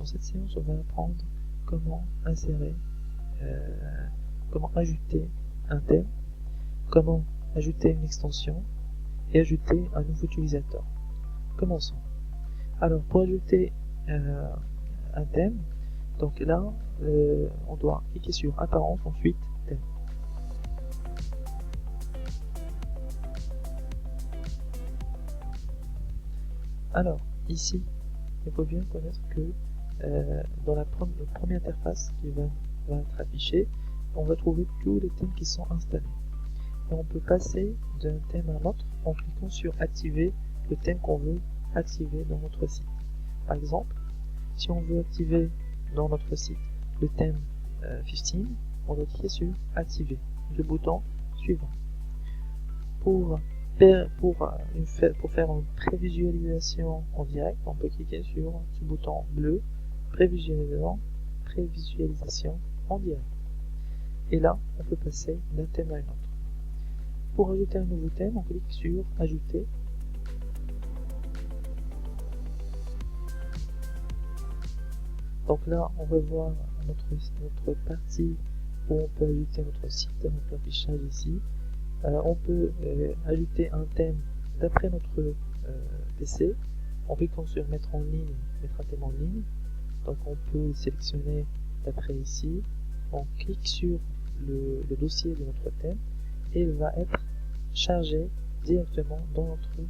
Dans cette séance, on va apprendre comment insérer, comment ajouter un thème, comment ajouter une extension et ajouter un nouveau utilisateur. Commençons. Alors, pour ajouter un thème, donc là, on doit cliquer sur Apparence, ensuite Thème. Alors, ici, il faut bien connaître que dans la première interface qui va être affichée, on va trouver tous les thèmes qui sont installés. Et on peut passer d'un thème à un autre en cliquant sur Activer le thème qu'on veut activer dans notre site. Par exemple, si on veut activer dans notre site le thème 15, on doit cliquer sur Activer, le bouton suivant. Pour faire une prévisualisation en direct, on peut cliquer sur ce bouton bleu, prévisualisation en direct. Et là, on peut passer d'un thème à un autre. Pour ajouter un nouveau thème, on clique sur Ajouter. Donc là, on va voir notre partie où on peut ajouter notre site, notre affichage ici. On peut ajouter un thème d'après notre PC en cliquant sur mettre un thème en ligne. Donc on peut sélectionner d'après ici, on clique sur le dossier de notre thème et il va être chargé directement dans notre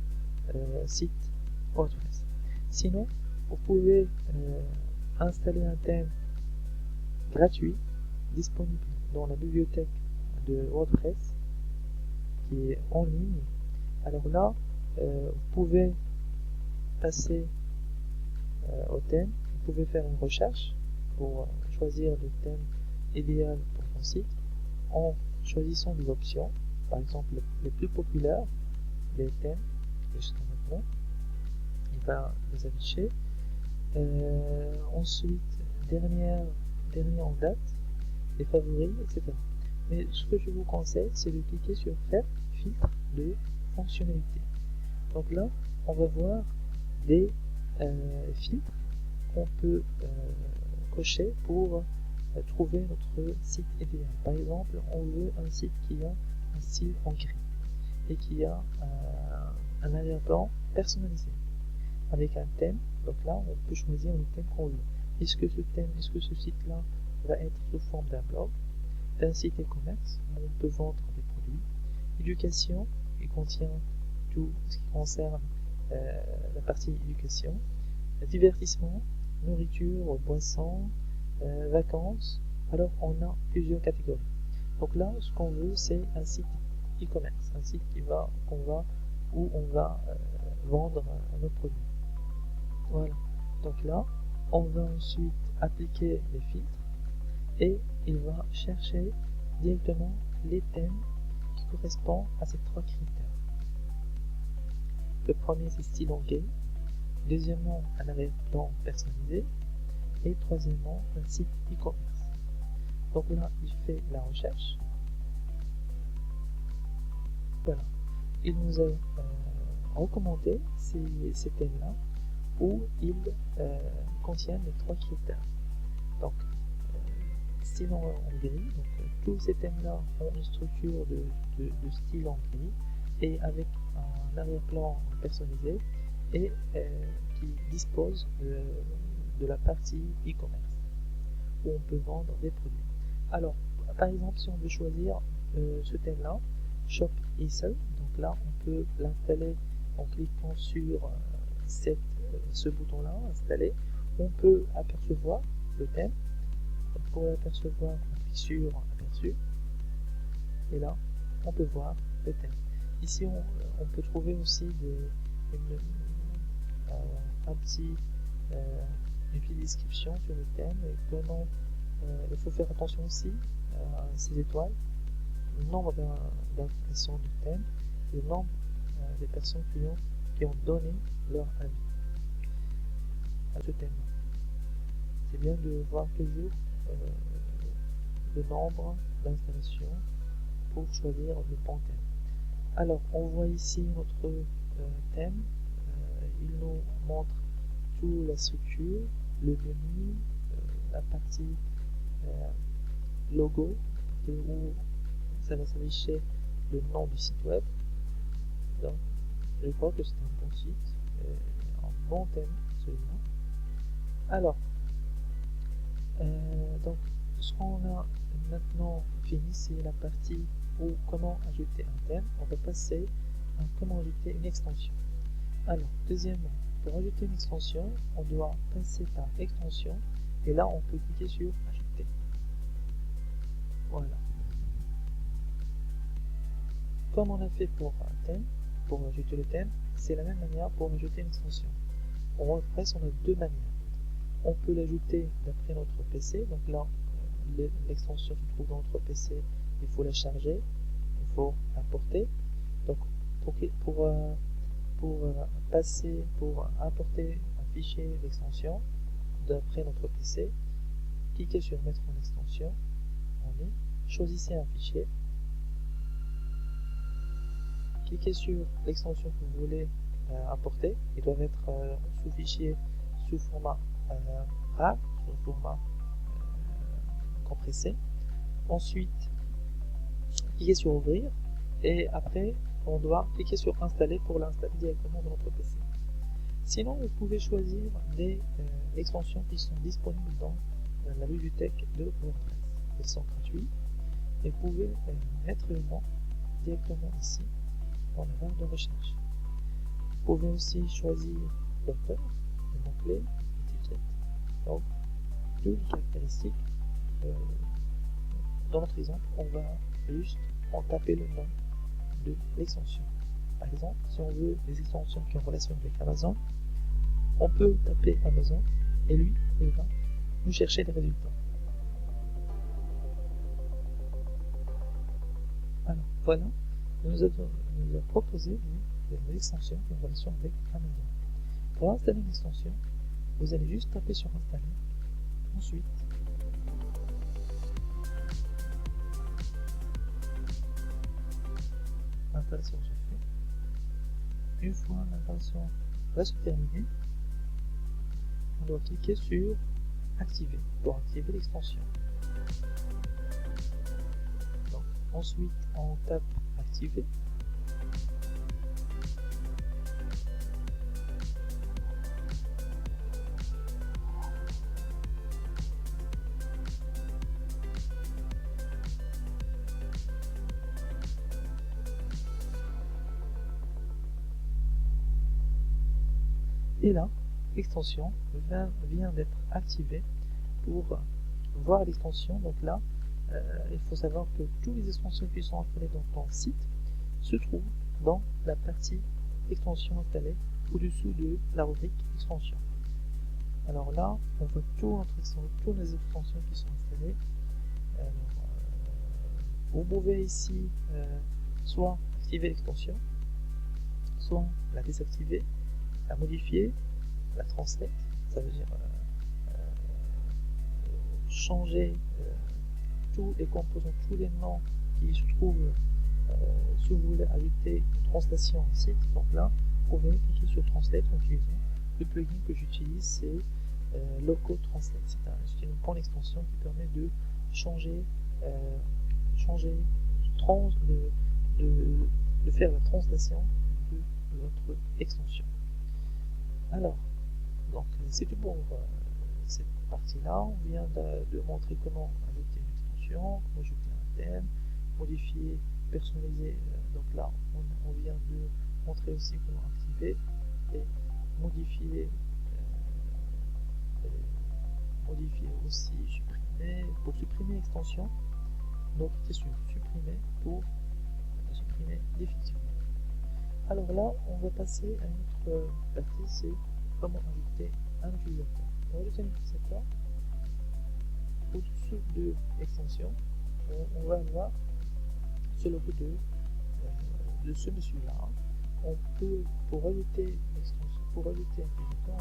site WordPress. Sinon, vous pouvez installer un thème gratuit disponible dans la bibliothèque de WordPress qui est en ligne. Alors là, vous pouvez passer au thème, vous pouvez faire une recherche pour choisir le thème idéal pour ton site en choisissant des options, par exemple les plus populaires, les thèmes, jusqu'à maintenant, il va les afficher. Ensuite, dernier en date, les favoris, etc. Mais ce que je vous conseille, c'est de cliquer sur Faire filtre de fonctionnalité. Donc là, on va voir des filtres qu'on peut cocher pour trouver notre site idéal. Par exemple, on veut un site qui a un style en gris et qui a un arrière-plan personnalisé avec un thème. Donc là, on peut choisir le thème qu'on veut. Est-ce que ce site-là va être sous forme d'un blog, d'un site e-commerce où on peut vendre des produits, éducation, il contient tout ce qui concerne la partie éducation, divertissement, nourriture, boissons, vacances. Alors on a plusieurs catégories. Donc là, ce qu'on veut, c'est un site e-commerce, un site où on va vendre nos produits. Voilà. Donc là, on va ensuite appliquer les filtres et il va chercher directement les thèmes qui correspondent à ces trois critères. Le premier, c'est style en gris. Deuxièmement, un arrière-plan personnalisé. Et troisièmement, un site e-commerce. Donc là, il fait la recherche. Voilà. Il nous a recommandé ces thèmes-là où ils contiennent les trois critères. Donc, style en gris, donc tous ces thèmes-là ont une structure de style en gris et avec un arrière-plan personnalisé et qui dispose de la partie e-commerce où on peut vendre des produits. Alors, par exemple, si on veut choisir ce thème-là, Shop Easel, donc là on peut l'installer en cliquant sur ce bouton-là, installer. On peut apercevoir le thème. Donc pour l'apercevoir, on clique sur Aperçu et là on peut voir le thème. Ici on peut trouver aussi une petite description sur le thème et comment il faut faire attention aussi à ces étoiles, le nombre d'installations du thème, le nombre des personnes qui ont donné leur avis à ce thème. C'est bien de voir toujours le nombre d'installations pour choisir le bon thème. Alors, on voit ici notre thème. Il nous montre toute la structure, le menu, partie logo, où ça va s'afficher le nom du site web. Donc je crois que c'est un bon site, un bon thème celui-là. Alors donc ce qu'on a maintenant fini, c'est la partie où comment ajouter un thème. On va passer à comment ajouter une extension. Alors deuxièmement, pour ajouter une extension, on doit passer par extension et là on peut cliquer sur ajouter. Voilà. Comme on a fait pour un thème, pour ajouter le thème, c'est la même manière pour ajouter une extension. En WordPress, on a deux manières. On peut l'ajouter d'après notre PC, donc là l'extension se trouve dans notre PC, il faut la charger, il faut l'importer. Donc pour importer un fichier d'extension d'après notre PC, cliquez sur mettre en extension en ligne, choisissez un fichier, cliquez sur l'extension que vous voulez importer. Il doit être sous fichier sous format RAR, sous format compressé. Ensuite cliquez sur ouvrir et après on doit cliquer sur installer pour l'installer directement dans notre PC. Sinon vous pouvez choisir des extensions qui sont disponibles dans la bibliothèque de WordPress. Elles sont gratuites et vous pouvez mettre le nom directement ici dans la barre de recherche. Vous pouvez aussi choisir l'auteur, le mot-clé, l'étiquette, donc toutes les caractéristiques. Dans notre exemple, on va juste en taper le nom de l'extension. Par exemple, si on veut des extensions qui ont relation avec Amazon, on peut taper Amazon et lui, il va nous chercher des résultats. Alors voilà, nous a proposé des extensions qui ont relation avec Amazon. Pour installer une extension, vous allez juste taper sur installer. Ensuite, l'installation se fait. Une fois l'installation va se terminer, on doit cliquer sur activer pour activer l'extension. Ensuite, on tape activer. Et là, l'extension vient d'être activée pour voir l'extension. Donc là, il faut savoir que toutes les extensions qui sont installées dans ton site se trouvent dans la partie extension installée au-dessous de la rubrique extension. Alors là, on voit toutes les extensions qui sont installées. Alors, vous pouvez ici soit activer l'extension, soit la désactiver, la modifier, la translate, ça veut dire changer tous les composants, tous les noms qui se trouvent si vous voulez ajouter une translation au site. Donc là, vous pouvez cliquer sur Translate en utilisant le plugin que j'utilise, c'est Loco Translate. C'est une bonne extension qui permet de de faire la translation de votre extension. Alors, donc c'est tout pour cette partie-là. On vient de montrer comment ajouter une extension, comment ajouter un thème, modifier, personnaliser. Donc là, on vient de montrer aussi comment activer et modifier aussi, supprimer. Pour supprimer l'extension, donc cliquez sur supprimer pour supprimer définitivement. Alors là, on va passer à une autre partie, c'est comment ajouter un utilisateur. Pour ajouter un utilisateur, au-dessous de l'extension, on va avoir ce logo de ce monsieur-là. On peut, pour ajouter une extension, pour ajouter un utilisateur,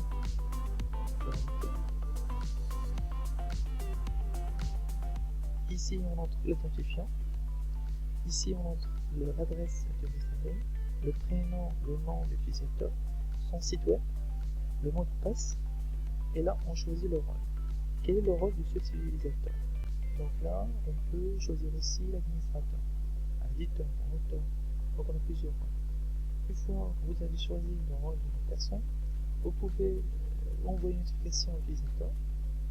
on peut ajouter. Ici, on entre l'authentifiant. Ici, on entre l'adresse de l'utilisateur, le prénom, le nom de l'utilisateur, son site web, le mot de passe, et là, on choisit le rôle. quel est le rôle de ce utilisateur? Donc là, on peut choisir ici l'administrateur, un éditeur, un auteur. Donc on a plusieurs rôles. Une fois que vous avez choisi le rôle de la personne, vous pouvez envoyer une notification à l'utilisateur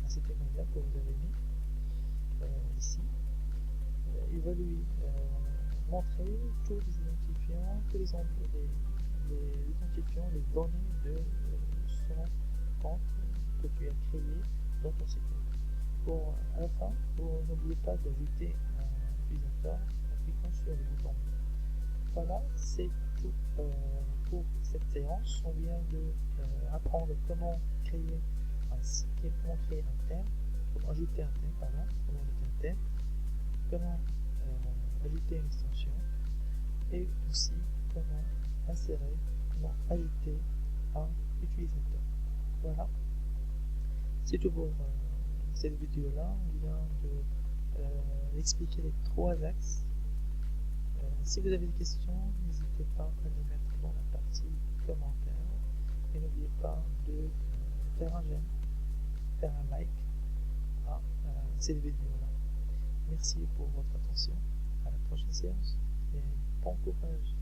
à cet email-là que vous avez mis ici. Il va lui montrer tous les identifiants, les identifiants, les données de son compte que tu as créé dans ton site web. Pour à la fin, vous n'oubliez pas d'ajouter un utilisateur en cliquant sur le bouton. Voilà, c'est tout pour cette séance. On vient de apprendre comment créer un site, comment créer un thème, comment ajouter un thème, comment ajouter un thème, comment ajouter une extension et aussi comment insérer, comment ajouter un utilisateur. Voilà, c'est tout pour cette vidéo là. On vient de expliquer les 3 axes. Si vous avez des questions, n'hésitez pas à les mettre dans la partie commentaires et n'oubliez pas de faire un j'aime, faire un like à cette vidéo là. Merci pour votre attention, à la prochaine séance et bon courage.